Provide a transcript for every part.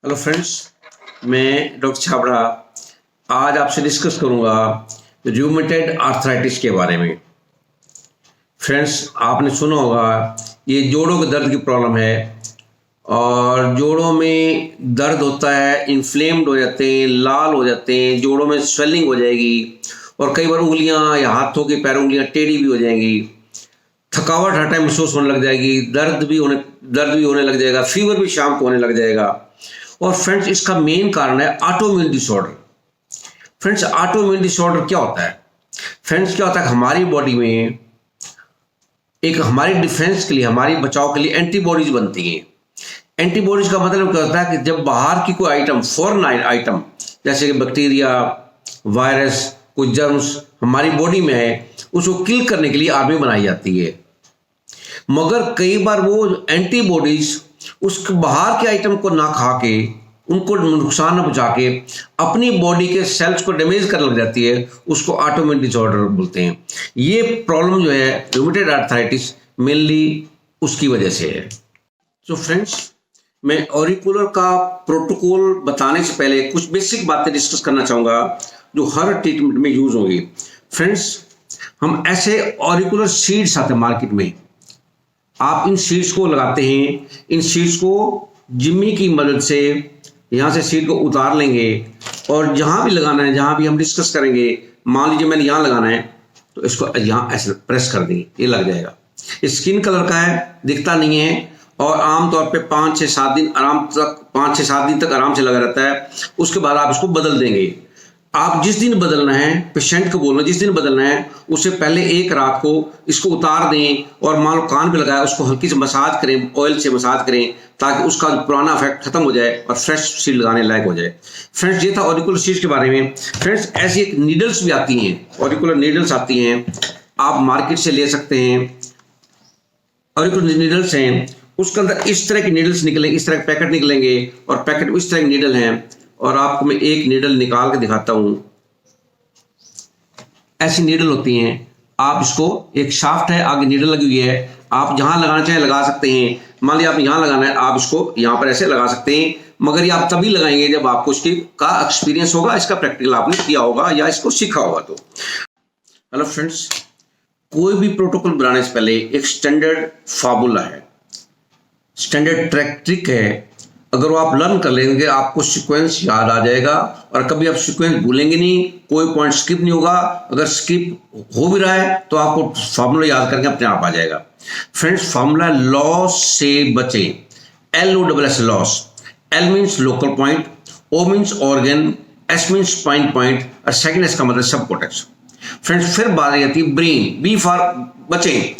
Hello friends, मैं doctor Chhabra आज आपसे डिस्कस करूंगा रूमेटॉइड आर्थराइटिस के बारे में। फ्रेंड्स, आपने सुना होगा ये जोड़ों के दर्द की प्रॉब्लम है और जोड़ों में दर्द होता है, इन्फ्लेम्ड हो जाते हैं, लाल हो जाते हैं, जोड़ों में स्वेलिंग हो जाएगी और कई बार उंगलियां या हाथों की पैरों उंगलियां टेढ़ी भी हो जाएंगी। थकावट हर टाइम महसूस होने लग जाएगी, दर्द भी होने लग जाएगा, फीवर भी शाम को होने लग जाएगा। और फ्रेंड्स, इसका मेन कारण है autoimmune disorder. Friends, autoimmune disorder क्या होता है? फ्रेंड्स, क्या होता है हमारी बॉडी में एक हमारी डिफेंस के लिए, हमारी बचाव के लिए एंटीबॉडीज बनती हैं। एंटीबॉडीज का मतलब क्या होता है कि जब बाहर की कोई आइटम, फॉरेन आइटम जैसे कि बैक्टीरिया, वायरस, कुछ जर्म्स हमारी बॉडी में है, उसको किल करने के लिए आर्मी बनाई जाती है। मगर कई बार वो एंटीबॉडीज उस बाहर के आइटम को ना खा के, उनको नुकसान न पहुंचा के अपनी बॉडी के सेल्स को डैमेज करने लग जाती है, उसको ऑटोइम्यून डिसऑर्डर बोलते हैं। ये प्रॉब्लम जो है रूमेटॉइड आर्थराइटिस मेनली उसकी वजह से है। तो फ्रेंड्स, मैं ऑरिकुलर का प्रोटोकॉल बताने से पहले कुछ बेसिक बातें डिस्कस करना चाहूँगा जो हर ट्रीटमेंट में यूज होंगी। फ्रेंड्स, हम ऐसे ऑरिकुलर सीड्स आते हैं मार्केट में, आप इन सीड्स को लगाते हैं। इन सीड्स को जिम्मी की मदद से यहाँ से सीड को उतार लेंगे और जहाँ भी लगाना है, जहाँ भी हम डिस्कस करेंगे, मान लीजिए मैंने यहाँ लगाना है तो इसको यहाँ ऐसे प्रेस कर देंगे, ये लग जाएगा। स्किन कलर का है, दिखता नहीं है और आमतौर पे 5 से 7 दिन तक आराम से लगा रहता है। उसके बाद आप इसको बदल देंगे। आप जिस दिन बदलना है, पेशेंट को बोलना जिस दिन बदलना है उससे पहले एक रात को इसको उतार दें और मान लो कान पे लगाया, उसको हल्की से मसाज करें, ऑयल से मसाज करें ताकि उसका पुराना इफेक्ट खत्म हो जाए और फ्रेश सीड लगाने लायक हो जाए। फ्रेंड्स, ये था ऑरिकुलर सीड्स के बारे में। फ्रेंड्स, ऐसी एक नीडल्स भी आती हैं, ऑरिकुलर नीडल्स आती हैं, आप मार्केट से ले सकते हैं। ऑरिकुलर नीडल्स हैं, उसके अंदर इस तरह की नीडल्स निकलेंगे, इस तरह के पैकेट निकलेंगे और पैकेट में इस तरह की नीडल हैं। और आपको मैं एक नीडल निकाल के दिखाता हूं। ऐसी नीडल होती हैं, आप इसको, एक शाफ्ट है, आगे नीडल लगी हुई है, आप जहां लगाना चाहें लगा सकते हैं। मान लिया आप यहां लगाना है, आप इसको यहां पर ऐसे लगा सकते हैं, मगर ये आप तभी लगाएंगे जब आपको इसकी का एक्सपीरियंस होगा, इसका प्रैक्टिकल आपने किया होगा या इसको सीखा होगा। तो हेलो फ्रेंड्स, कोई भी प्रोटोकॉल बनाने से पहले एक स्टैंडर्ड फार्मूला है, स्टैंडर्ड ट्रिक है। अगर वो आप लर्न कर लेंगे आपको सीक्वेंस याद आ जाएगा और कभी आप सीक्वेंस भूलेंगे नहीं, कोई पॉइंट स्किप नहीं होगा। अगर स्किप हो भी रहा है तो आपको फार्मूला याद करके अपने आप आ जाएगा। फ्रेंड्स, फार्मूला लॉस से बचे, LOSS loss. L means local point, O means organ, S means spine point और सेकेंड S का मतलब सबकोर्टेक्स। फ्रेंड्स, फिर बात आती है ब्रेन, B फॉर बचे,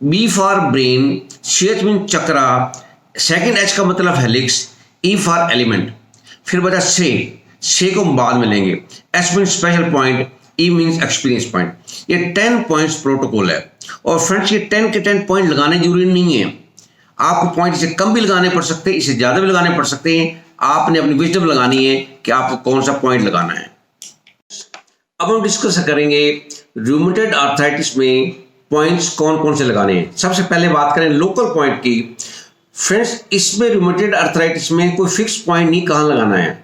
B for brain, CH means chakra, second H का मतलब हेलिक्स, E फॉर एलिमेंट। फिर बचा से को हम बाद में लेंगे। S means special point, E means experience point. ये 10 पॉइंट्स प्रोटोकॉल है और फ्रेंड्स, ये 10 के 10 पॉइंट लगाने जरूरी नहीं है। आपको पॉइंट इससे कम भी लगाने पड़ सकते हैं, इससे ज्यादा भी लगाने पड़ सकते हैं। आपने अपनी विजडम लगानी है कि आपको कौन सा पॉइंट लगाना है। अब हम डिस्कस करेंगे रूमेटॉइड आर्थराइटिस में पॉइंट्स कौन कौन से लगाने हैं। सबसे पहले बात करें लोकल पॉइंट की। फ्रेंड्स, इसमें रूमेटॉइड आर्थराइटिस में कोई फिक्स पॉइंट नहीं कहाँ लगाना है,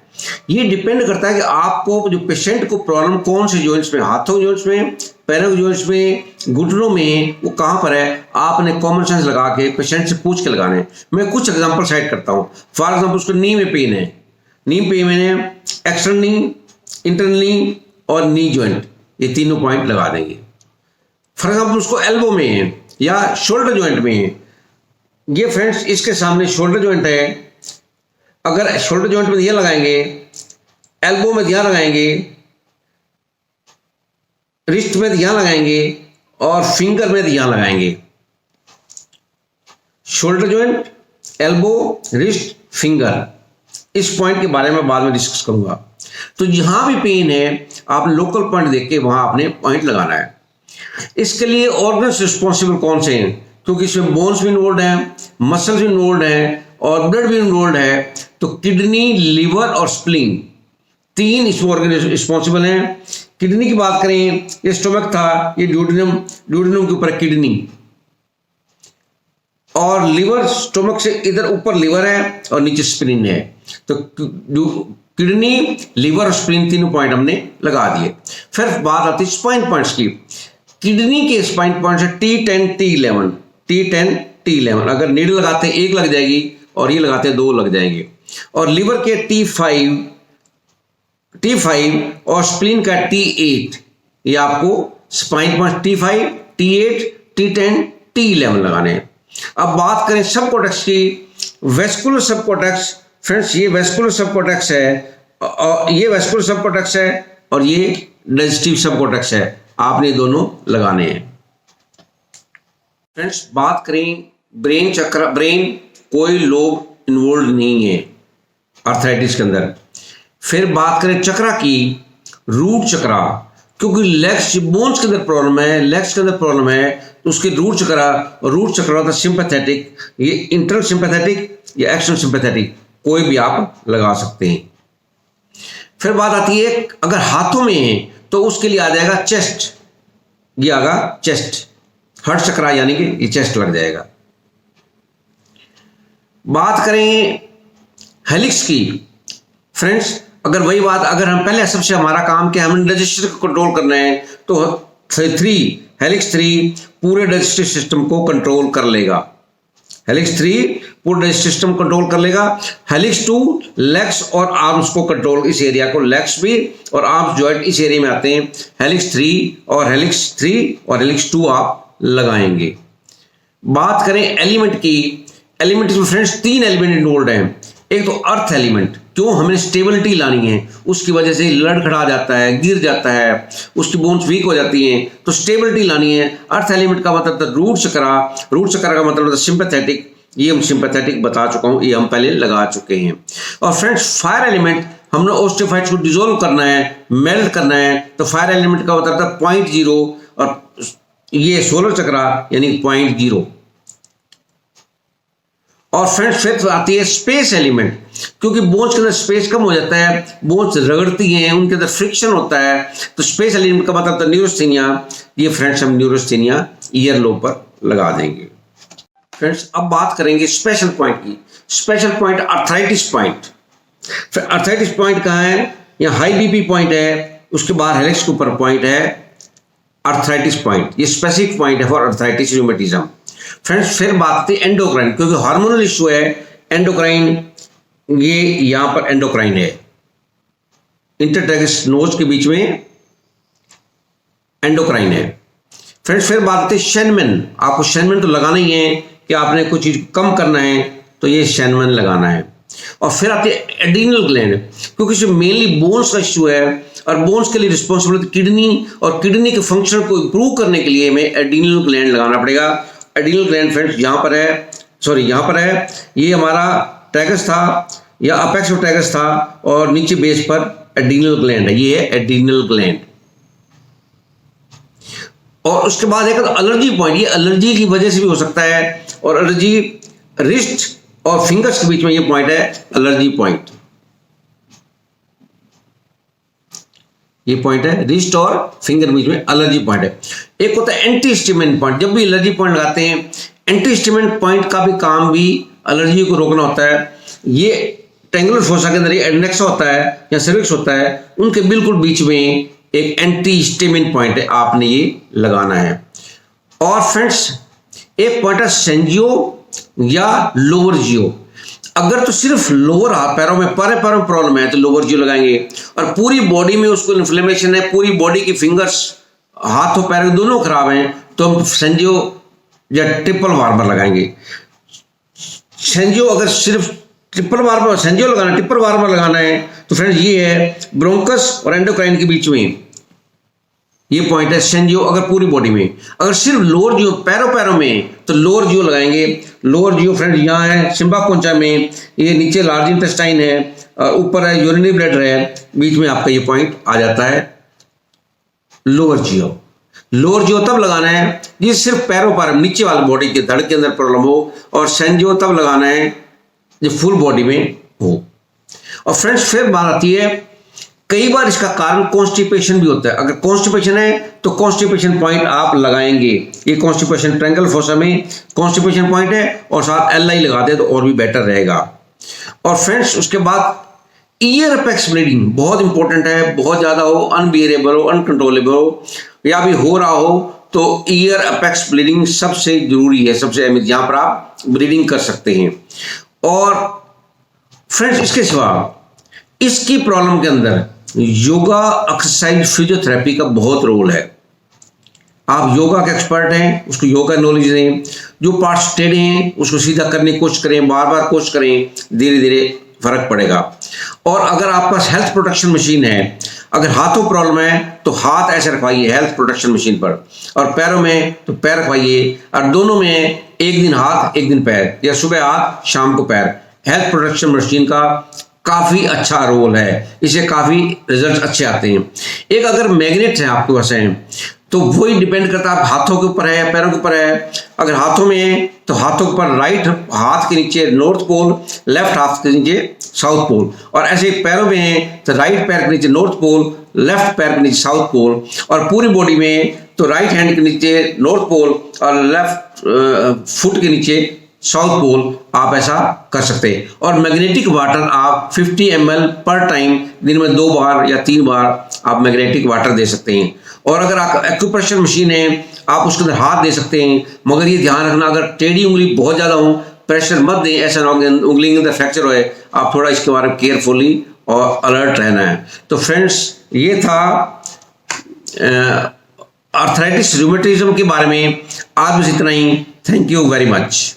ये डिपेंड करता है कि आपको, जो पेशेंट को प्रॉब्लम कौन से जॉइंट्स में, हाथों के जॉइंट्स में, पैरों के जॉइंट्स में, घुटनों में, वो कहाँ पर है। आपने कॉमन सेंस लगा के पेशेंट से पूछ के लगाना है। मैं कुछ एग्जांपल साइड करता हूँ। फॉर एग्जांपल, उसको नी में पेन है, नी पेन में एक्सटर्नल नी, इंटरनल नी और नी जॉइंट, ये तीनों पॉइंट लगा देंगे। फॉर एग्जाम्पल, उसको एल्बो में है या शोल्डर जॉइंट में है, ये फ्रेंड्स इसके सामने शोल्डर जॉइंट है। अगर शोल्डर जॉइंट में यह लगाएंगे, एल्बो में यहां लगाएंगे, रिस्ट में यहां लगाएंगे और फिंगर में यहां लगाएंगे। Shoulder joint, elbow, wrist, finger, इस पॉइंट के बारे में बाद में डिस्कस करूंगा। तो जहां भी पेन है, आप लोकल पॉइंट देख के वहां आपने पॉइंट लगाना है। इसके लिए ऑर्गन्स रिस्पॉन्सिबल कौन से हैं, क्योंकि इसमें बोन्स भी इन्वॉल्व हैं, मसल्स भी इन्वॉल्व हैं और ब्लड भी इन्वॉल्व है। तो किडनी, लिवर और स्प्लीन, 3 इसमें ऑर्गन रिस्पॉन्सिबल हैं। किडनी की बात करें, ये स्टोमक था, ये ड्यूडेनम के ऊपर किडनी, और लिवर, स्टोमक से इधर ऊपर लिवर है और नीचे स्प्लीन है। तो किडनी, लिवर और स्प्लीन तीनों पॉइंट हमने लगा दिए। फिर बात आती है स्पाइन पॉइंट्स की। किडनी के स्पाइन पॉइंट्स है T10 T11, T10 T11। अगर नीडल लगाते हैं एक लग जाएगी और ये लगाते हैं दो लग जाएंगे। और लिवर के T5 और स्प्लीन का T8, ये आपको spine point T5, T8, T10, T11 लगाने हैं। अब बात करें सबकॉर्टेक्स की। वेस्कुलर सबकॉर्टेक्स, फ्रेंड्स ये वेस्कुलर सबकॉर्टेक्स है और ये वेस्कुलर सबकॉर्टेक्स है और ये डाइजेस्टिव सबकॉर्टेक्स है। आपने दोनों लगाने हैं। फ्रेंड्स बात करें ब्रेन चक्र, ब्रेन कोई लोब इन्वॉल्व नहीं है आर्थराइटिस के अंदर। फिर बात करें चक्रा की, रूट चक्रा, क्योंकि लेग्स बोन्स के अंदर प्रॉब्लम है, लेग्स के अंदर प्रॉब्लम है, तो उसके रूट चक्रा होता है सिंपैथेटिक, ये इंटरनल सिंपैथेटिक या एक्सटर्नल सिंपैथेटिक, कोई भी आप लगा सकते हैं। फिर बात आती है अगर हाथों में है तो उसके लिए आ जाएगा चेस्ट, ये आगा चेस्ट, हर्ट चक्रा यानी कि ये चेस्ट लग जाएगा। बात करें हेलिक्स की, फ्रेंड्स अगर वही बात, अगर हम पहले सबसे हमारा काम क्या, हमें डाइजेशन को कंट्रोल करना है, तो हेलिक्स 3 पूरे डाइजेस्टिव सिस्टम को कंट्रोल कर लेगा। हेलिक्स 3 पूरे डाइजेस्टिव सिस्टम कंट्रोल कर लेगा। हेलिक्स 2 लेग्स और आर्म्स को कंट्रोल, इस एरिया को, लेग्स भी और आर्म्स जॉइंट इस एरिया में आते हैं। हेलिक्स 3 और हेलिक्स 2 आप लगाएंगे। बात करें एलिमेंट की, एलिमेंट में फ्रेंड्स 3 एलिमेंट इन्वॉल्व हैं। एक तो अर्थ एलिमेंट, क्यों, हमें स्टेबिलिटी लानी है, उसकी वजह से लड़खड़ा जाता है, गिर जाता है, उसकी बोन्स वीक हो जाती हैं, तो स्टेबिलिटी लानी है। अर्थ एलिमेंट का मतलब था रूट चक्रा, रूट चक्रा का मतलब था सिंपैथेटिक, ये हम सिंपैथेटिक बता चुका हूं, ये हम पहले लगा चुके हैं। और फ्रेंड्स फायर एलिमेंट, हमने ऑस्टियोफाइट्स को डिसॉल्व करना है, मेल्ट करना है, तो फायर एलिमेंट का मतलब था 0.0 और ये सोलर चक्रा यानी 0.0। और फ्रेंड्स फिर आती है स्पेस एलिमेंट, क्योंकि बोन्स के अंदर स्पेस कम हो जाता है, बोन्स रगड़ती हैं, उनके अंदर फ्रिक्शन होता है, तो स्पेस एलिमेंट का मतलब था न्यूरोस्थेनिया। ये फ्रेंड्स हम न्यूरोस्थेनिया ईयर लोब पर लगा देंगे। फ्रेंड्स अब बात करेंगे स्पेशल पॉइंट की। Special point arthritis point. फिर अर्थराइटिस पॉइंट कहाँ है, यहाँ हाई बीपी पॉइंट है, उसके बाद हेलिक्स के ऊपर पॉइंट है अर्थराइटिस पॉइंट, ये स्पेसिफिक पॉइंट है फॉर अर्थराइटिस रूमेटिज्म। फ्रेंड्स फिर बात आती है एंडोक्राइन, क्योंकि हार्मोनल इशू है। एंडोक्राइन, ये यहां पर एंडोक्राइन है, इंटरट्रैगस नोज के बीच में एंडोक्राइन है। फ्रेंड्स फिर बात आती है शेनमैन। आपको शेनमैन तो लगाना ही है कि आपने कुछ चीज कम करना है, तो ये शेनमैन लगाना है। और फिर आती है एड्रीनल ग्लैंड, क्योंकि इसमें मेनली बोन्स का इशू है और बोन्स के लिए रिस्पॉन्सिबल किडनी, और किडनी के फंक्शन को इंप्रूव करने के लिए हमें एड्रीनल ग्लैंड लगाना पड़ेगा। एड्रीनल ग्लैंड फ्रेंड्स यहाँ पर है, यहाँ पर है, ये हमारा ट्रैगस था या अपेक्स ऑफ ट्रैगस था और नीचे बेस पर एड्रीनल ग्लैंड है, ये है एड्रीनल ग्लैंड। और उसके बाद एक एलर्जी पॉइंट, ये एलर्जी की वजह से भी हो सकता है, और एलर्जी रिस्ट और फिंगर्स के बीच में ये पॉइंट है एलर्जी पॉइंट, ये पॉइंट है रिस्ट और फिंगर बीच में एलर्जी पॉइंट है। एक होता है एंटी हिस्टामिन पॉइंट। जब भी एलर्जी पॉइंट लगाते हैं, एंटी हिस्टामिन पॉइंट का भी काम भी एलर्जी को रोकना होता है। ये ट्रायंगुलर फोसा के अंदर ये एडेक्सा होता है या सर्विक्स होता है, उनके बिल्कुल बीच में एक एंटी हिस्टामिन पॉइंट है, आपने ये लगाना है। और फ्रेंड्स एक पॉइंट है सेंजियो या लोअर जियो। अगर तो सिर्फ लोअर हाथ पैरों में पैरों में प्रॉब्लम है तो लोअर जियो लगाएंगे, और पूरी बॉडी में उसको इन्फ्लेमेशन है, पूरी बॉडी की फिंगर्स, हाथों पैरों दोनों खराब हैं, तो हम सेंजियो या ट्रिपल वार्मर लगाएंगे। सेंजियो अगर सिर्फ ट्रिपल वार्मर लगाना है तो फ्रेंड्स ये है ब्रोंकस और एंडोक्राइन के बीच में ये पॉइंट है सेंजियो, अगर पूरी बॉडी में। अगर सिर्फ लोअर जियो पैरों में तो लोअर जियो लगाएंगे। लोअर जियो फ्रेंड्स यहाँ है सिम्बा कोंचा में, ये नीचे लार्ज इंटेस्टाइन है, ऊपर है यूरिनरी ब्लैडर है, बीच में आपका ये पॉइंट आ जाता है लोअर जियो। लोअर जियो तब लगाना है ये सिर्फ पैरों नीचे वाली बॉडी के धड़ के अंदर प्रॉब्लम हो, और सेंजियो तब लगाना है जो फुल बॉडी में हो। और फ्रेंड्स फिर बात आती है कई बार इसका कारण कॉन्स्टिपेशन भी होता है। अगर कॉन्स्टिपेशन है तो कॉन्स्टिपेशन पॉइंट आप लगाएंगे। ये कॉन्स्टिपेशन ट्रायंगल फोसा में कॉन्स्टिपेशन पॉइंट है और साथ एल आई लगा दे तो और भी बेटर रहेगा। और फ्रेंड्स उसके बाद ईयर अपेक्स ब्लीडिंग बहुत इंपॉर्टेंट है। बहुत ज़्यादा हो, अनबियरेबल हो, अनकंट्रोलेबल हो या भी हो रहा हो तो ईयर अपेक्स ब्लीडिंग सबसे जरूरी है, सबसे अहमियत, जहाँ पर आप ब्लीडिंग कर सकते हैं। और फ्रेंड्स इसके सिवा इसकी प्रॉब्लम के अंदर योगा, एक्सरसाइज, फिजियोथेरेपी का बहुत रोल है। आप योगा के एक्सपर्ट हैं, उसको योगा नॉलेज दें, जो पार्ट्स टेढ़े हैं उसको सीधा करने की कोशिश करें, बार बार कोशिश करें, धीरे धीरे फर्क पड़ेगा। और अगर आपके पास हेल्थ प्रोटेक्शन मशीन है, अगर हाथों प्रॉब्लम है तो हाथ ऐसे रखवाइए हेल्थ प्रोटेक्शन मशीन पर, और पैरों में तो पैर रखवाइए, और दोनों में एक दिन हाथ एक दिन पैर, या सुबह हाथ शाम को पैर। हेल्थ प्रोटेक्शन मशीन का काफ़ी अच्छा रोल है, इससे काफ़ी रिजल्ट अच्छे आते हैं। एक अगर मैग्नेट है आपके पास है तो वही डिपेंड करता है आप हाथों के ऊपर है या पैरों के ऊपर है। अगर हाथों में है तो हाथों के ऊपर राइट हाथ के नीचे नॉर्थ पोल, लेफ्ट हाथ के नीचे साउथ पोल, और ऐसे पैरों में है तो राइट पैर के नीचे नॉर्थ पोल, लेफ्ट पैर के नीचे साउथ पोल, और पूरी बॉडी में तो राइट हैंड के नीचे नॉर्थ पोल और लेफ्ट फुट के नीचे साउथ पोल, आप ऐसा कर सकते हैं। और मैग्नेटिक वाटर आप 50 ml पर टाइम, दिन में 2 बार या 3 बार आप मैग्नेटिक वाटर दे सकते हैं। और अगर आप एक्यूप्रेशर मशीन है आप उसके अंदर हाथ दे सकते हैं, मगर ये ध्यान रखना अगर टेढ़ी उंगली बहुत ज़्यादा हो प्रेशर मत दें, ऐसा ना हो उंगली के अंदर फ्रैक्चर होए। आप थोड़ा इसके बारे में केयरफुली और अलर्ट रहना है। तो फ्रेंड्स ये था आर्थराइटिस, रूमेटिज्म के बारे में। आज बस इतना ही। Thank you very much.